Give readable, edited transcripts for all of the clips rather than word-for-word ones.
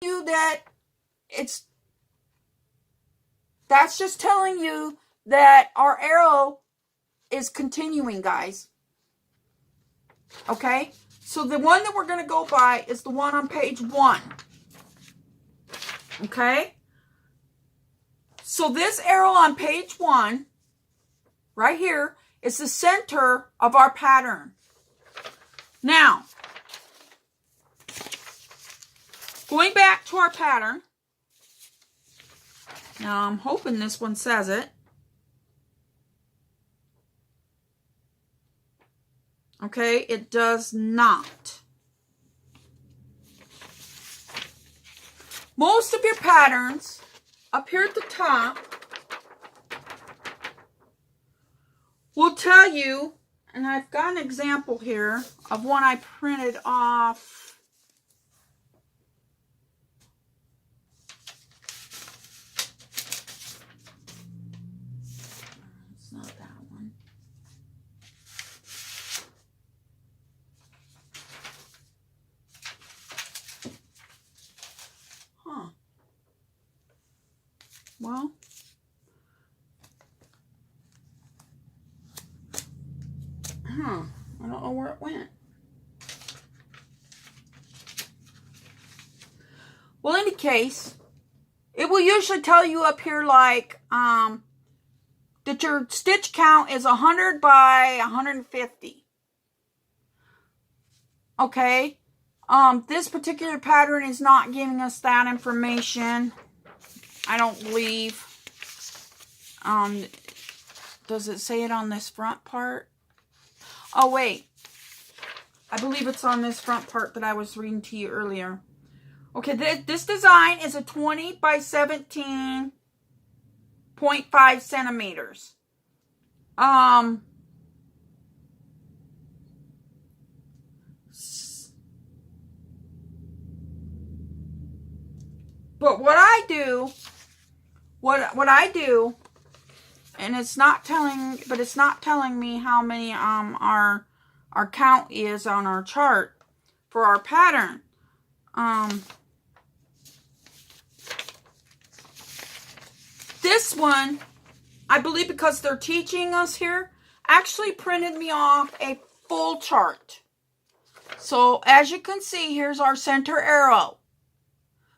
you that that's just telling you that our arrow is continuing, guys. Okay? So the one that we're going to go by is the one on page 1. Okay? So this arrow on page 1, right here, is the center of our pattern. Now, going back to our pattern. Now, I'm hoping this one says it. Okay, it does not. Most of your patterns up here at the top will tell you, and I've got an example here of one I printed off. It's not that one. Huh. Well, I don't know where it went. Well, in any case, it will usually tell you up here like that your stitch count is 100 by 150. Okay. This particular pattern is not giving us that information. I don't believe. Does it say it on this front part? Oh, wait. I believe it's on this front part that I was reading to you earlier. Okay, this design is a 20 by 17.5 centimeters. But what I do, and it's not telling me how many our count is on our chart for our pattern. This one, I believe because they're teaching us here, actually printed me off a full chart. So as you can see, here's our center arrow.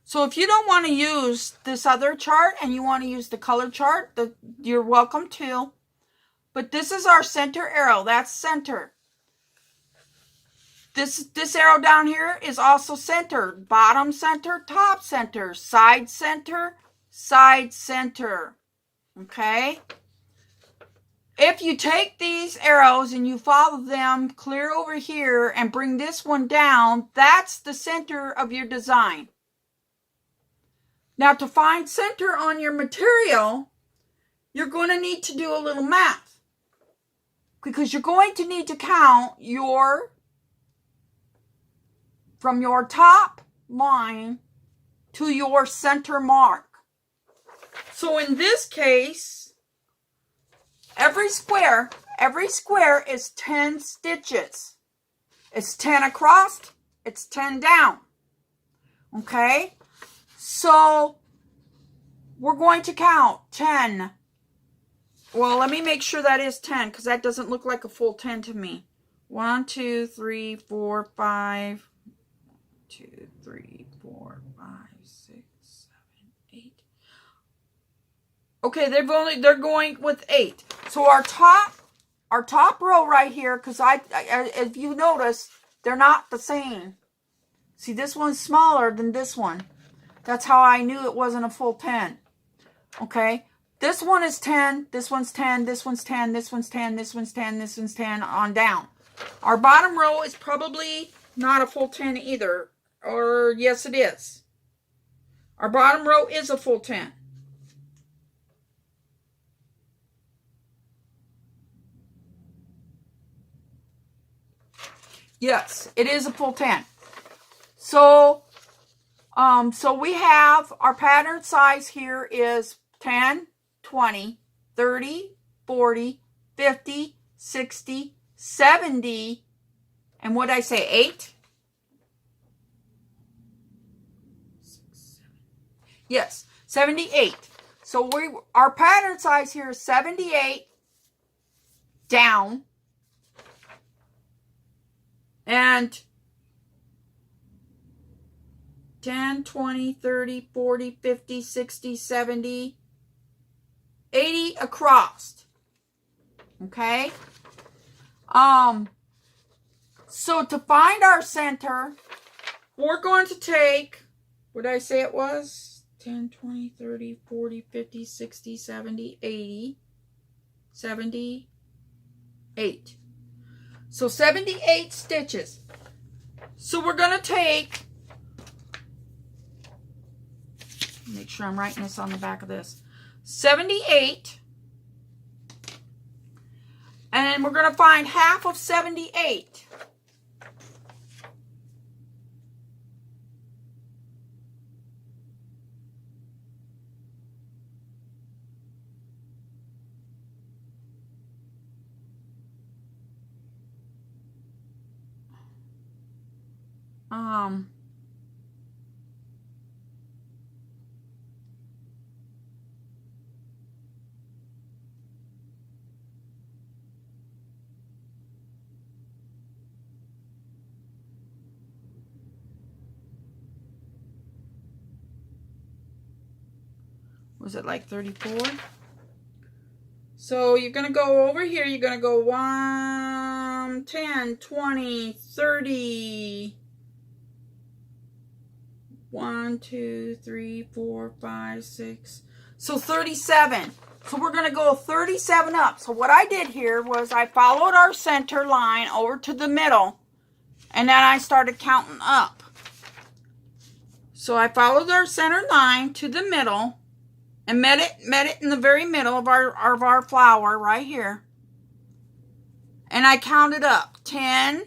So if you don't want to use this other chart and you want to use the color chart, you're welcome to. But this is our center arrow. That's center. This arrow down here is also centered. Bottom center, top center, side center, side center. Okay? If you take these arrows and you follow them clear over here and bring this one down, that's the center of your design. Now, to find center on your material, you're going to need to do a little math. Because you're going to need to count from your top line to your center mark. So in this case, every square is 10 stitches. It's 10 across, it's 10 down. Okay? So we're going to count 10. Well, let me make sure that is 10 because that doesn't look like a full 10 to me. 1, 2, 3, 4, 5. 2, 3, 4, 5, 6, 7, 8. Okay, they're going with 8. So our top row right here, because if you notice, they're not the same. See, this one's smaller than this one. That's how I knew it wasn't a full 10. Okay, this one is 10, this one's 10, this one's 10, this one's 10, this one's 10, this one's 10 on down. Our bottom row is probably not a full 10 either. Or yes, it is. Our bottom row is a full 10. Yes, it is a full 10. So we have our pattern size here is 10, 20, 30, 40, 50, 60, 70, and what did I say, 8? 6, Yes, 78. So our pattern size here is 78 down. And 10, 20, 30, 40, 50, 60, 70, 80 across. Okay? So to find our center, we're going to take, what did I say it was? 10, 20, 30, 40, 50, 60, 70, 80, 78. So 78 stitches. So we're going to take, make sure I'm writing this on the back of this, 78, and we're going to find half of 78. Was it like 34? So you're going to go over here. You're going to go 1, 10, 20, 30. 1, 2, 3, 4, 5, 6. So 37. So we're going to go 37 up. So what I did here was I followed our center line over to the middle. And then I started counting up. So I followed our center line to the middle. And met it in the very middle of our flower right here. And I counted up 10,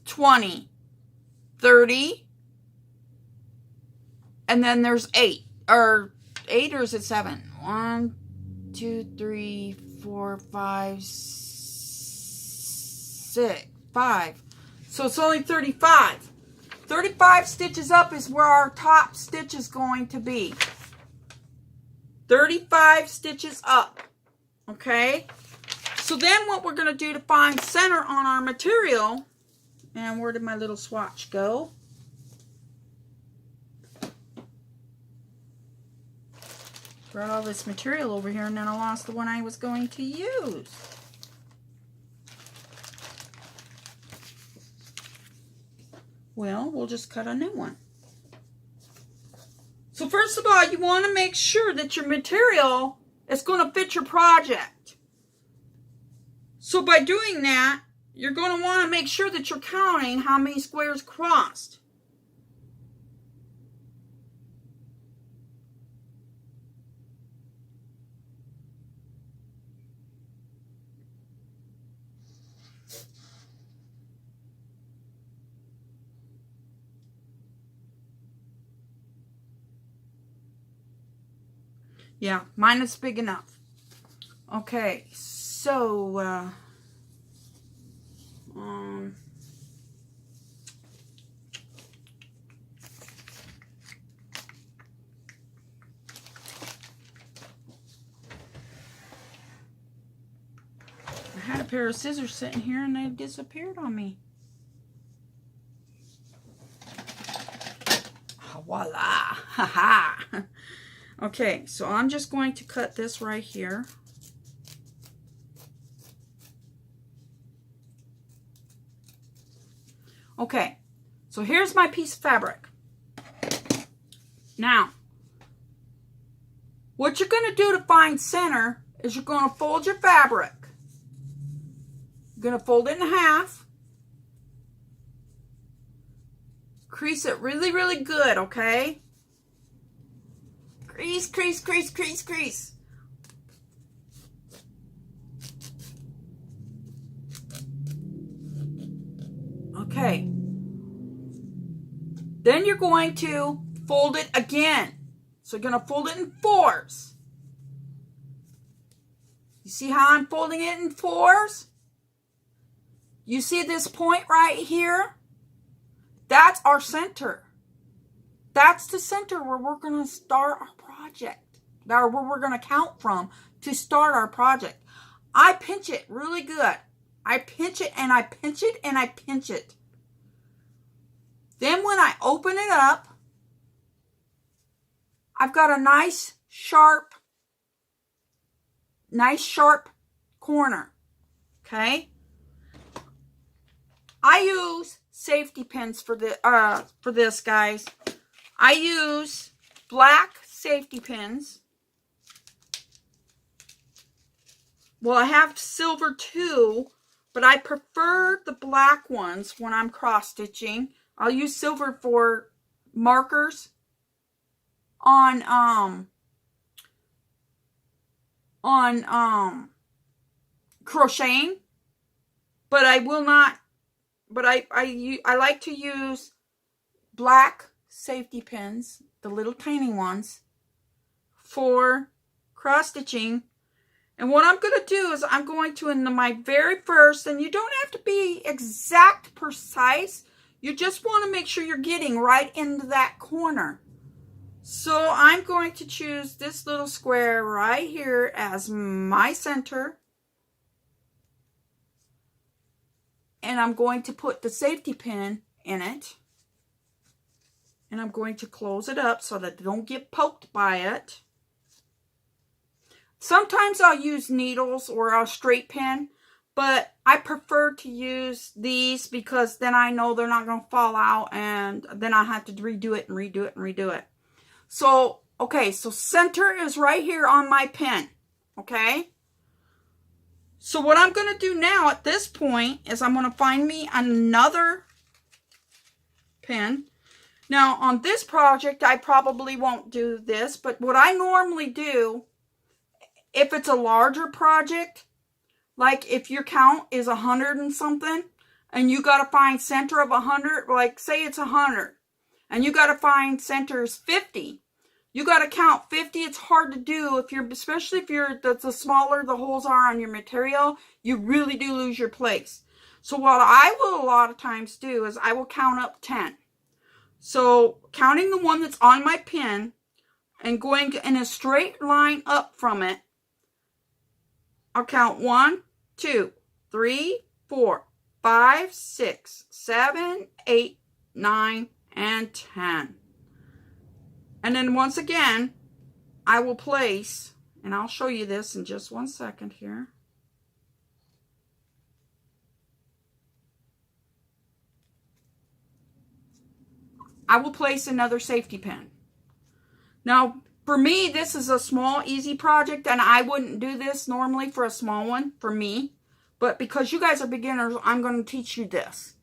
20, 30, and then there's 8. Or 8, or is it 7? 1, 2, 3, 4, 5, 6, 5. So it's only 35. 35 stitches up is where our top stitch is going to be. 35 stitches up, okay? So then what we're going to do to find center on our material, and where did my little swatch go? Brought all this material over here, and then I lost the one I was going to use. Well, we'll just cut a new one. So first of all, you want to make sure that your material is going to fit your project. So by doing that, you're going to want to make sure that you're counting how many squares crossed. Yeah, mine is big enough. Okay, so, I had a pair of scissors sitting here and they disappeared on me. Voila! Ha ha! Okay, so I'm just going to cut this right here. Okay, so here's my piece of fabric. Now, what you're going to do to find center is you're going to fold your fabric. You're going to fold it in half. Crease it really, really good, okay? Crease, crease, crease, crease, crease. Okay. Then you're going to fold it again. So you're going to fold it in 4s. You see how I'm folding it in 4s? You see this point right here? That's our center. that's the center where we're going to start our project. Or where we're going to count from to start our project. I pinch it really good. I pinch it and I pinch it and I pinch it. Then when I open it up, I've got a nice sharp corner. Okay? I use safety pins for this, guys. I use black safety pins. Well, I have silver too, but I prefer the black ones when I'm cross stitching. I'll use silver for markers on crocheting, but I will not. But I like to use black safety pins, the little tiny ones, for cross stitching. And what I'm going to do is I'm going to, in my very first, and you don't have to be exact precise, you just want to make sure you're getting right into that corner. So I'm going to choose this little square right here as my center. And I'm going to put the safety pin in it. And I'm going to close it up so that they don't get poked by it. Sometimes I'll use needles or a straight pin, but I prefer to use these because then I know they're not going to fall out, and then I have to redo it and redo it and redo it. So, okay, so center is right here on my pin, okay? So what I'm going to do now at this point is I'm going to find me another pin. Now, on this project, I probably won't do this, but what I normally do, if it's a larger project, like if your count is 100 and something, and you got to find center of 100, like say it's 100, and you got to find centers 50, you got to count 50. It's hard to do if you're, especially if you're, the smaller the holes are on your material, you really do lose your place. So what I will a lot of times do is I will count up 10. So counting the one that's on my pin and going in a straight line up from it, I'll count 1, 2, 3, 4, 5, 6, 7, 8, 9, and 10. And then once again, I will place, and I'll show you this in just 1 second here. I will place another safety pin. Now, for me, this is a small, easy project, and I wouldn't do this normally for a small one, for me. But because you guys are beginners, I'm going to teach you this.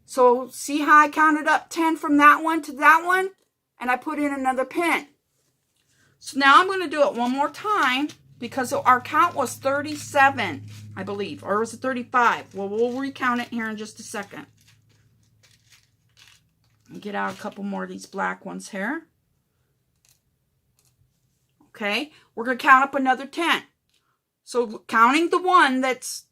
So, see how I counted up 10 from that one to that one? And I put in another pin. So now I'm going to do it one more time, because our count was 37, I believe. Or was it 35? Well, we'll recount it here in just a second. Get out a couple more of these black ones here. Okay, we're going to count up another 10. So counting the one that's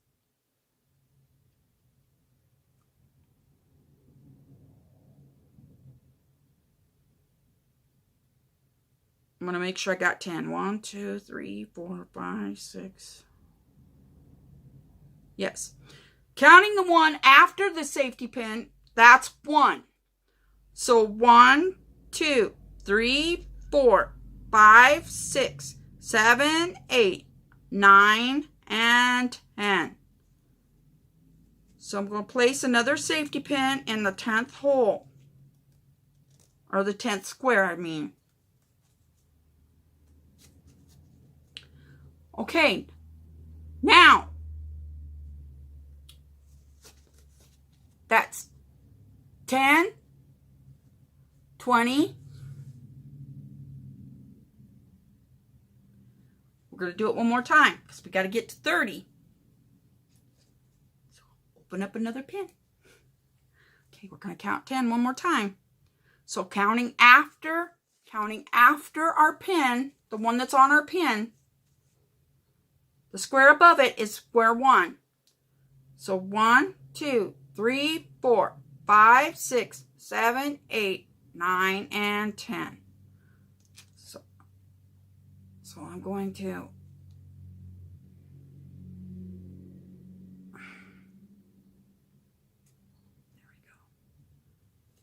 I'm going to make sure I got 10. 1, 2, 3, 4, 5, 6. Yes. Counting the one after the safety pin, that's 1. So 1, 2, 3, 4, 5, 6, 7, 8, 9, and 10. So I'm going to place another safety pin in the 10th hole. Or the 10th square, I mean. Okay. Now, that's 10, 20. We're going to do it one more time because we got to get to 30. So open up another pin. Okay, we're going to count 10 one more time. So counting after our pin, the one that's on our pin, the square above it is square 1. So 1, 2, 3, 4, 5, 6, 7, 8, 9, and 10. So I'm going to... There we go.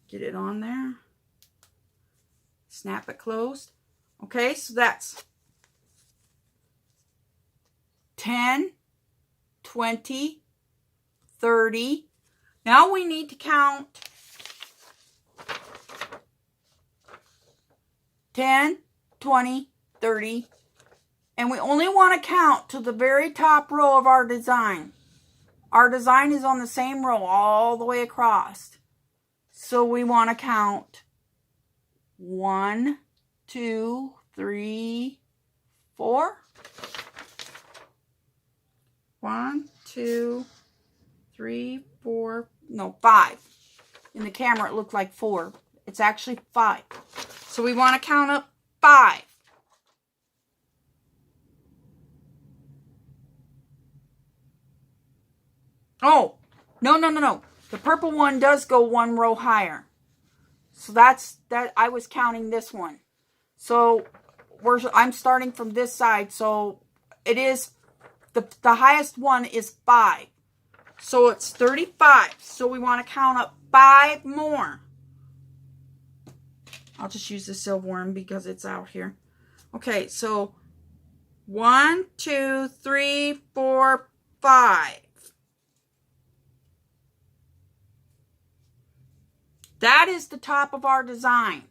Get it on there. Snap it closed. Okay, so that's 10, 20, 30. Now we need to count 10, 20, 30. And we only want to count to the very top row of our design. Our design is on the same row all the way across. So we want to count 1, 2, 3, 4. 1, 2, 3, 4, no, 5. In the camera it looked like 4. It's actually 5. So we want to count up 5. Oh, no. The purple one does go 1 row higher. So that's that. I was counting this one. So I'm starting from this side. So it is the highest one is 5. So it's 35. So we want to count up 5 more. I'll just use the silver one because it's out here. Okay, so 1, 2, 3, 4, 5. That is the top of our design.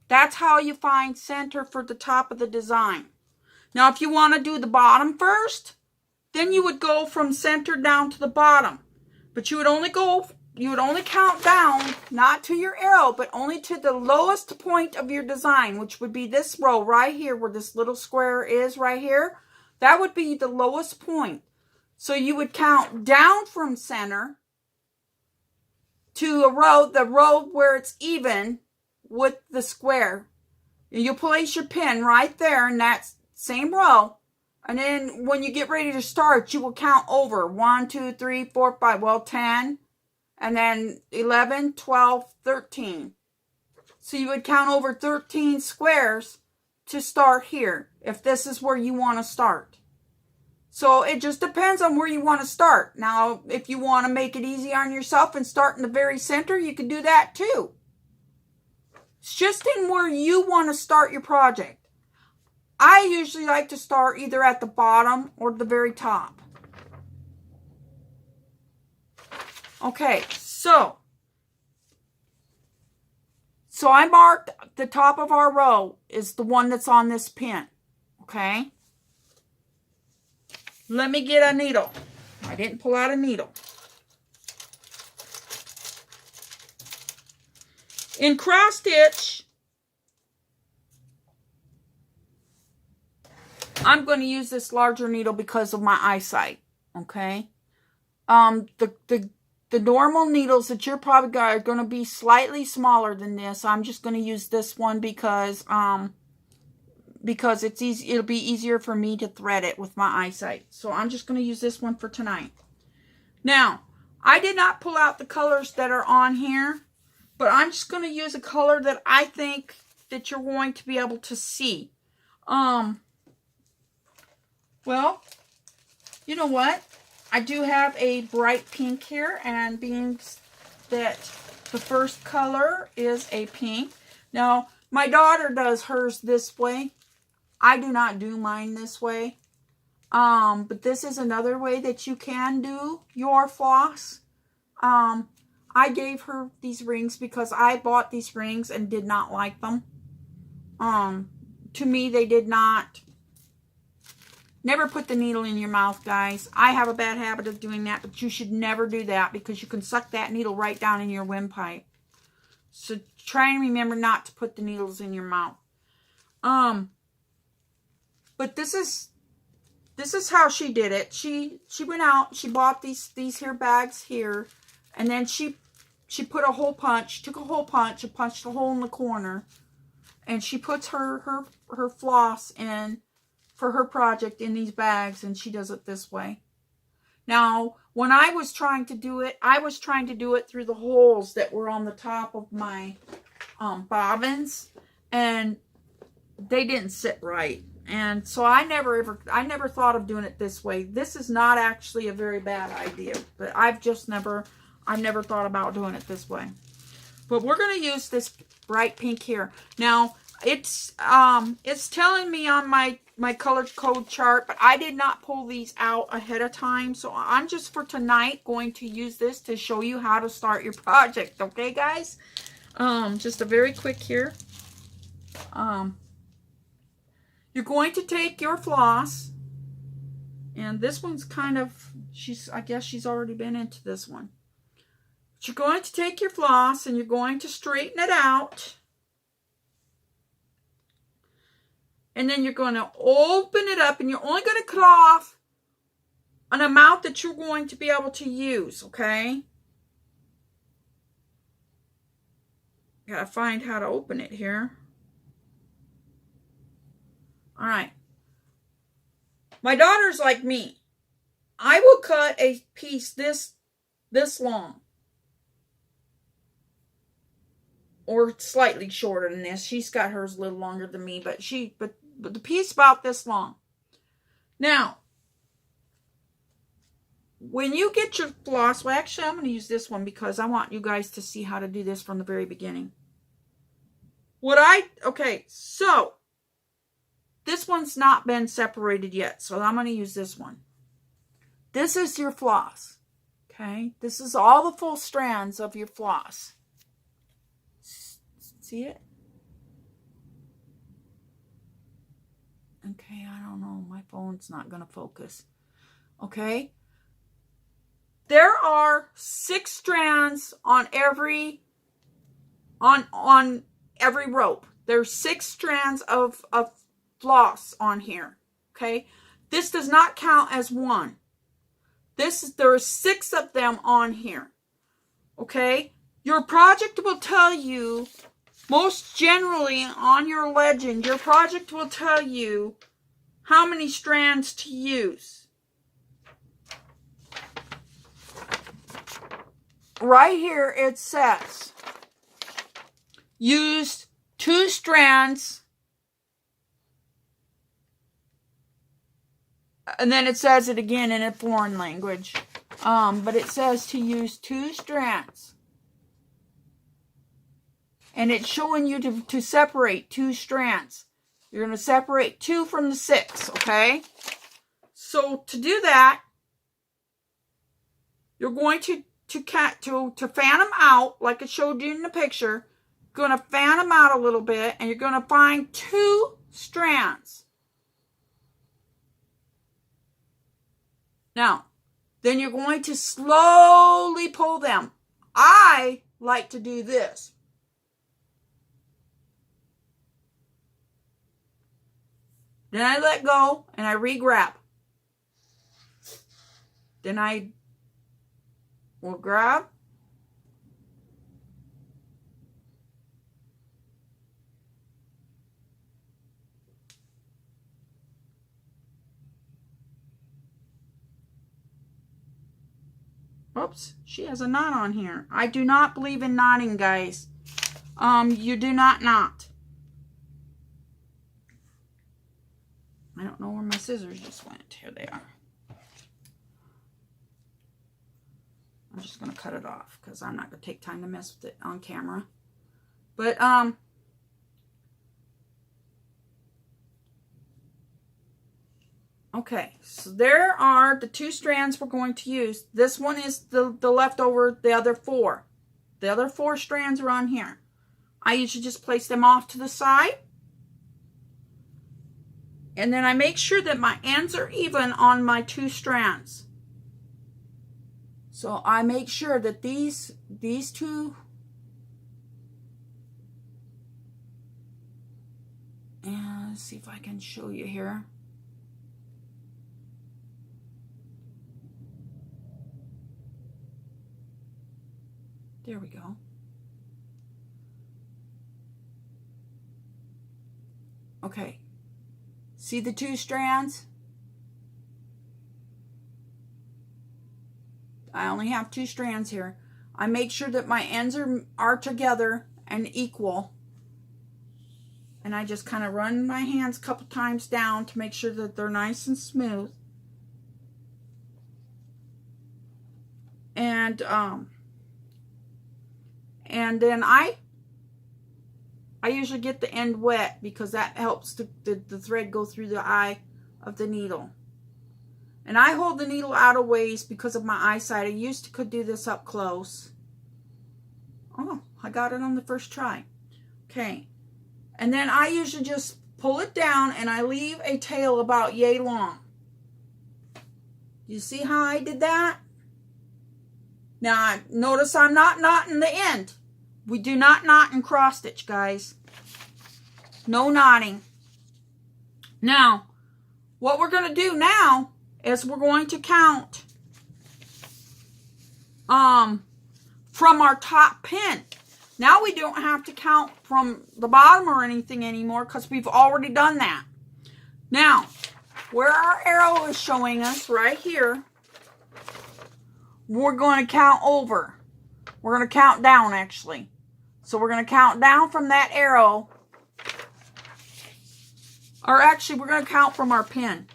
That's how you find center for the top of the design. Now, if you want to do the bottom first, then you would go from center down to the bottom. But you would only count down, not to your arrow, but only to the lowest point of your design, which would be this row right here where this little square is right here. That would be the lowest point. So you would count down from center to the row where it's even with the square. You'll place your pin right there in that same row. And then when you get ready to start, you will count over 1, 2, 3, 4, 5. Well, 10. And then 11, 12, 13. So you would count over 13 squares to start here, if this is where you want to start. So it just depends on where you want to start. Now, if you want to make it easy on yourself and start in the very center, you can do that too. It's just in where you want to start your project. I usually like to start either at the bottom or the very top. Okay, so I marked the top of our row is the one that's on this pin. Okay. Let me get a needle. I didn't pull out a needle. In cross stitch, I'm going to use this larger needle because of my eyesight. Okay. The normal needles that you're probably got are going to be slightly smaller than this. I'm just going to use this one because it's easy. It'll be easier for me to thread it with my eyesight. So I'm just going to use this one for tonight. Now, I did not pull out the colors that are on here, but I'm just going to use a color that I think that you're going to be able to see. Well, you know what? I do have a bright pink here, and being that the first color is a pink. Now, my daughter does hers this way. I do not do mine this way. But this is another way that you can do your floss. I gave her these rings because I bought these rings and did not like them. To me, they did not. Never put the needle in your mouth, guys. I have a bad habit of doing that, but you should never do that because you can suck that needle right down in your windpipe. So try and remember not to put the needles in your mouth. But this is how she did it. She went out, she bought these here bags here, and then she put a hole punch, took a hole punch and punched a hole in the corner, and she puts her floss in for her project in these bags, and she does it this way. Now, when I was trying to do it, I was trying to do it through the holes that were on the top of my bobbins, and they didn't sit right. And so I never thought of doing it this way. This is not actually a very bad idea, but I've never thought about doing it this way. But we're going to use this bright pink here. Now, it's telling me on my color code chart, but I did not pull these out ahead of time. So I'm just for tonight going to use this to show you how to start your project. Okay, guys? Just a very quick here. You're going to take your floss, and this one's kind of, I guess she's already been into this one. But you're going to take your floss and you're going to straighten it out. And then you're going to open it up, and you're only going to cut off an amount that you're going to be able to use, okay? Gotta find how to open it here. All right. My daughter's like me. I will cut a piece this long. Or slightly shorter than this. She's got hers a little longer than me, but the piece about this long. Now, when you get your floss, well, actually, I'm going to use this one because I want you guys to see how to do this from the very beginning. Okay, so this one's not been separated yet, so I'm going to use this one. This is your floss, okay? This is all the full strands of your floss. See it? Okay, I don't know. My phone's not going to focus. Okay? There are 6 strands on every rope. There's 6 strands of floss on here. Okay? This does not count as one. There are 6 of them on here. Okay? Your project will tell you, most generally on your legend, your project will tell you how many strands to use. Right here it says, use 2 strands, and then it says it again in a foreign language, but it says to use 2 strands. And it's showing you to separate 2 strands. You're going to separate 2 from the 6, okay? So to do that, you're going to fan them out, like it showed you in the picture. You're going to fan them out a little bit, and you're going to find 2 strands. Now, then you're going to slowly pull them. I like to do this. Then I let go and I re-grab. Then I will grab. Oops, she has a knot on here. I do not believe in knotting, guys. You do not knot. I don't know where my scissors just went. Here they are. I'm just going to cut it off because I'm not going to take time to mess with it on camera. But, okay, so there are the 2 strands we're going to use. This one is the leftover, the other 4. The other 4 strands are on here. I usually just place them off to the side. And then I make sure that my ends are even on my 2 strands. So I make sure that these 2, and let's see if I can show you here. There we go. Okay. See the 2 strands? I only have 2 strands here. I make sure that my ends are together, and equal. And I just kind of run my hands a couple times down to make sure that they're nice and smooth. And then I usually get the end wet because that helps the thread go through the eye of the needle. And I hold the needle out of ways because of my eyesight. I used to could do this up close. Oh, I got it on the first try. Okay. And then I usually just pull it down and I leave a tail about yay long. You see how I did that? Now, notice I'm not knotting the end. We do not knot and cross stitch, guys. No knotting. Now, what we're going to do now is we're going to count from our top pin. Now we don't have to count from the bottom or anything anymore because we've already done that. Now, where our arrow is showing us right here, we're going to count over. We're going to count down, actually. So we're going to count down from that arrow. Or actually, we're going to count from our pin.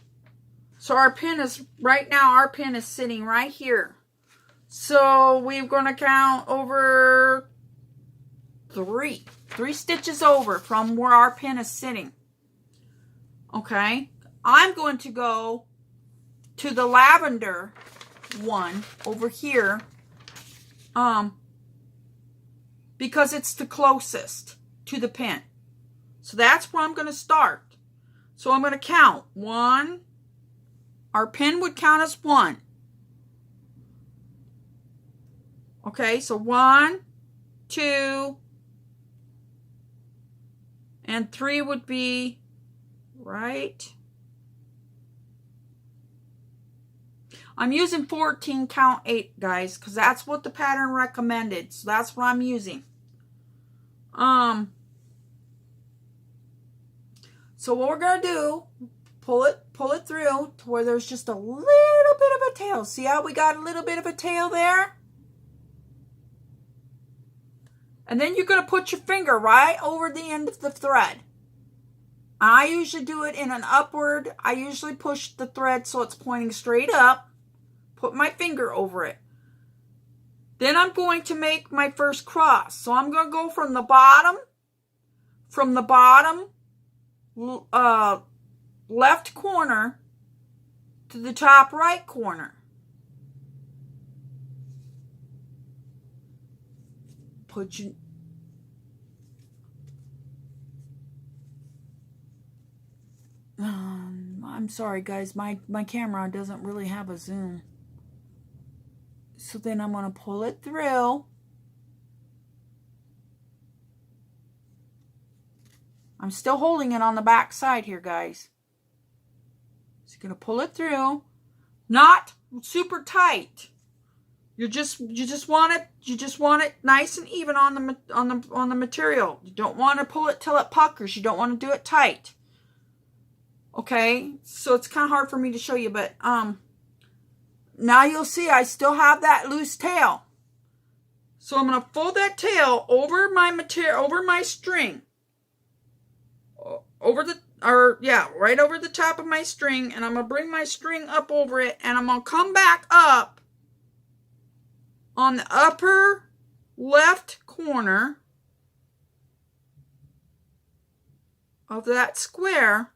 So our pin is, right now, our pin is sitting right here. So we're going to count over three stitches over from where our pin is sitting. Okay. I'm going to go to the lavender one over here. Because it's the closest to the pin. So that's where I'm going to start. So I'm going to count 1. Our pin would count as 1. Okay, so 1, 2, and 3 would be right. I'm using 14 count 8, guys, because that's what the pattern recommended. So that's what I'm using. So what we're going to do, pull it through to where there's just a little bit of a tail. See how we got a little bit of a tail there? And then you're going to put your finger right over the end of the thread. I usually do it in an upward. I usually push the thread so it's pointing straight up. Put my finger over it. Then I'm going to make my first cross. So I'm going to go from the bottom left corner to the top right corner. Put your I'm sorry, guys. My camera doesn't really have a zoom. So then I'm going to pull it through. I'm still holding it on the back side here, guys. So you're going to pull it through. Not super tight. You just want it nice and even on the material. You don't want to pull it till it puckers. You don't want to do it tight. Okay? So it's kind of hard for me to show you, but now you'll see I still have that loose tail. So I'm going to fold that tail over my material, over my string. Right over the top of my string, and I'm going to bring my string up over it, and I'm going to come back up on the upper left corner of that square.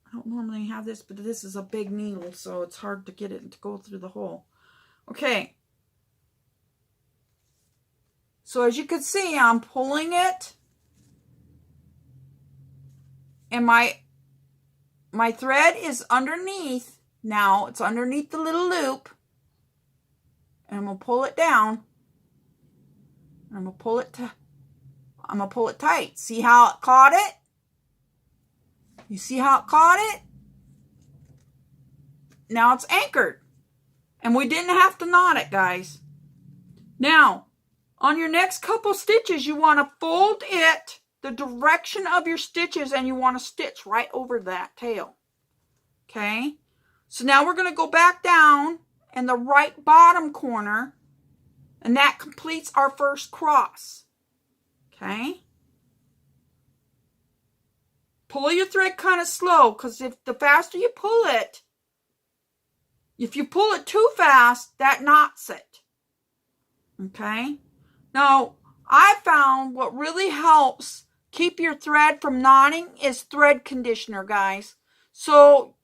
I don't normally have this, but this is a big needle, so it's hard to get it to go through the hole. Okay. So as you can see, I'm pulling it, and my thread is underneath. Now it's underneath the little loop, and I'm gonna pull it down. And I'm gonna pull it tight. See how it caught it? You see how it caught it? Now it's anchored, and we didn't have to knot it, guys. Now, on your next couple stitches, you want to fold it the direction of your stitches, and you want to stitch right over that tail. Okay? So now we're going to go back down in the right bottom corner And that completes our first cross. Okay? Pull your thread kind of slow, because if the faster you pull it, if you pull it too fast, that knots it. Okay? Now, I found what really helps keep your thread from knotting is thread conditioner, guys. So,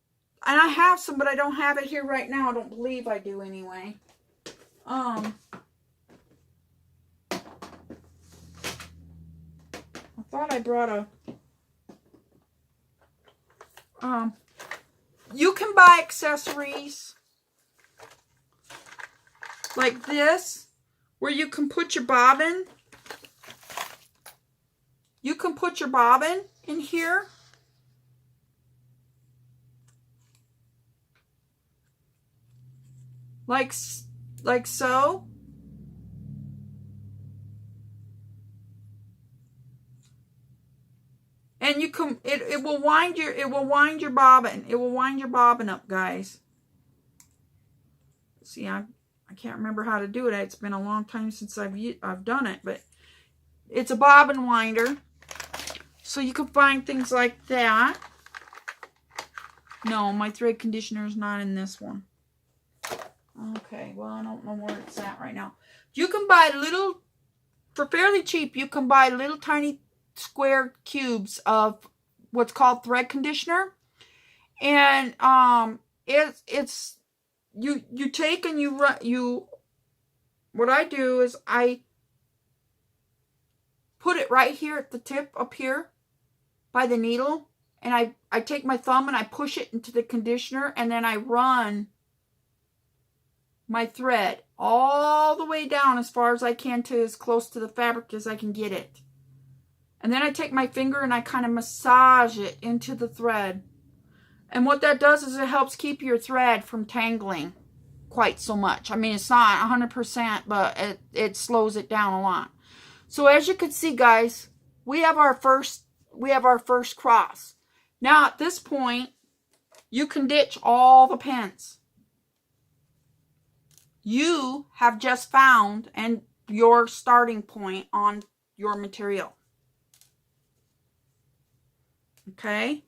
and I have some, but I don't have it here right now. I don't believe I do anyway. I thought I brought a... you can buy accessories like this, where you can put your bobbin. You can put your bobbin in here. Like so. And you can, it will wind your bobbin. It will wind your bobbin up, guys. See, I can't remember how to do it. It's been a long time since I've done it, but it's a bobbin winder. So you can find things like that. No, my thread conditioner is not in this one. Okay, well, I don't know where it's at right now. You can buy little, for fairly cheap, you can buy little tiny square cubes of what's called thread conditioner. And it's you take and you what I do is I put it right here at the tip up here by the needle, and I take my thumb and I push it into the conditioner, and then I run my thread all the way down as far as I can to as close to the fabric as I can get it. And then I take my finger and I kind of massage it into the thread. And what that does is it helps keep your thread from tangling quite so much. I mean, it's not 100%, but it slows it down a lot. So as you can see, guys, we have our first cross. Now at this point, you can ditch all the pins. You have just found and your starting point on your material. Okay?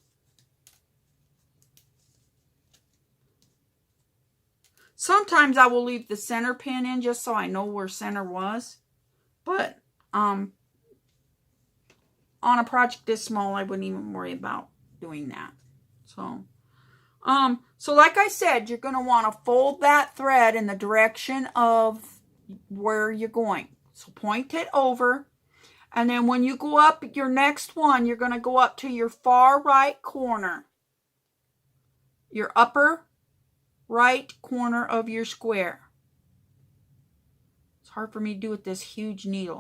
Sometimes I will leave the center pin in just so I know where center was. But on a project this small, I wouldn't even worry about doing that. So like I said, you're going to want to fold that thread in the direction of where you're going. So point it over. And then when you go up your next one, you're going to go up to your far right corner. Your upper right corner of your square. It's hard for me to do with this huge needle.